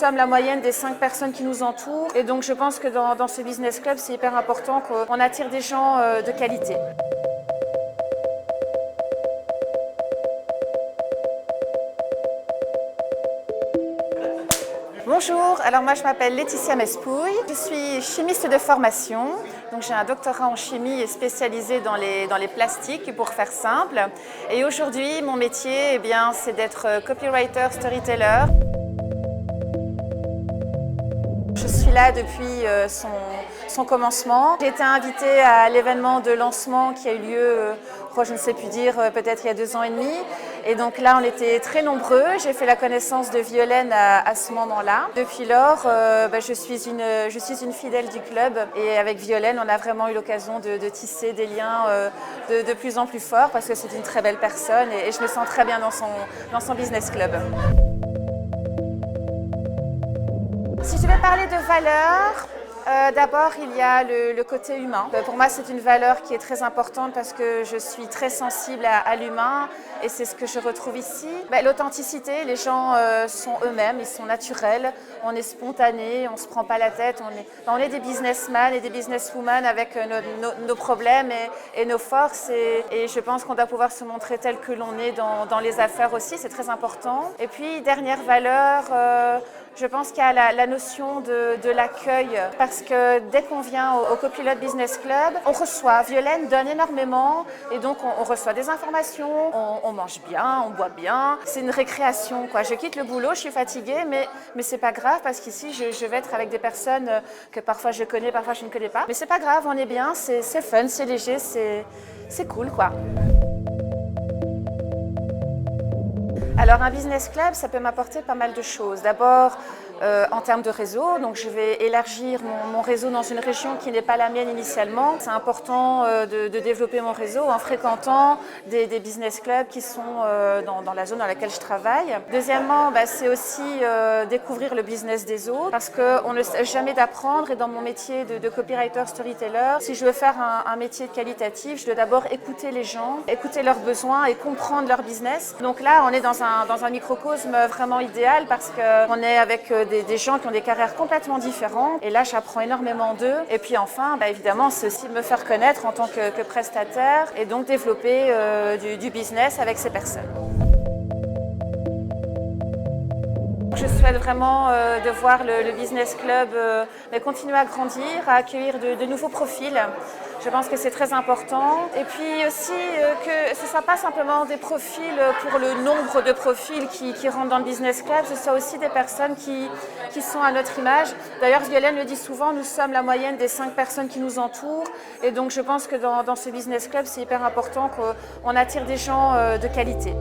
sommes la moyenne des 5 personnes qui nous entourent. Et donc je pense que dans ce business club, c'est hyper important qu'on attire des gens de qualité. Bonjour, alors moi je m'appelle Laetitia Mespouille, je suis chimiste de formation, donc j'ai un doctorat en chimie et spécialisé dans les plastiques pour faire simple. Et aujourd'hui mon métier c'est d'être copywriter, storyteller. Je suis là depuis son commencement. J'ai été invitée à l'événement de lancement qui a eu lieu, je ne sais plus dire, peut-être il y a 2 ans et demi. Et donc là, on était très nombreux. J'ai fait la connaissance de Violaine à ce moment-là. Depuis lors, je suis une fidèle du club. Et avec Violaine, on a vraiment eu l'occasion de tisser des liens de plus en plus forts parce que c'est une très belle personne et je me sens très bien dans son business club. Si je vais parler de valeurs, d'abord il y a le côté humain. Pour moi c'est une valeur qui est très importante parce que je suis très sensible à l'humain et c'est ce que je retrouve ici. L'authenticité, les gens sont eux-mêmes, ils sont naturels, on est spontanés, on ne se prend pas la tête, on est des businessmen et des businesswomen avec nos problèmes et nos forces et je pense qu'on doit pouvoir se montrer tel que l'on est dans les affaires aussi, c'est très important. Et puis dernière valeur, je pense qu'il y a la notion de l'accueil parce que dès qu'on vient au Copilote Business Club, on reçoit, Violaine donne énormément et donc on reçoit des informations, on mange bien, on boit bien, c'est une récréation quoi. Je quitte le boulot, je suis fatiguée mais c'est pas grave parce qu'ici je vais être avec des personnes que parfois je connais, parfois je ne connais pas. Mais c'est pas grave, on est bien, c'est fun, c'est léger, c'est cool quoi. Alors un business club, ça peut m'apporter pas mal de choses. D'abord, en termes de réseau, donc je vais élargir mon réseau dans une région qui n'est pas la mienne initialement. C'est important de développer mon réseau en fréquentant des business clubs qui sont dans la zone dans laquelle je travaille. Deuxièmement, c'est aussi découvrir le business des autres parce qu'on ne sait jamais d'apprendre et dans mon métier de copywriter storyteller, si je veux faire un métier qualitatif, je dois d'abord écouter les gens, écouter leurs besoins et comprendre leur business. Donc là, on est dans un microcosme vraiment idéal parce qu'on est avec des gens qui ont des carrières complètement différentes et là j'apprends énormément d'eux et puis enfin évidemment c'est aussi me faire connaître en tant que prestataire et donc développer du business avec ces personnes. Je souhaite vraiment de voir le business club continuer à grandir, à accueillir de nouveaux profils. Je pense que c'est très important. Et puis aussi que ce ne soit pas simplement des profils pour le nombre de profils qui rentrent dans le business club, ce soit aussi des personnes qui sont à notre image. D'ailleurs, Violaine le dit souvent, nous sommes la moyenne des 5 personnes qui nous entourent. Et donc je pense que dans ce business club, c'est hyper important qu'on attire des gens de qualité.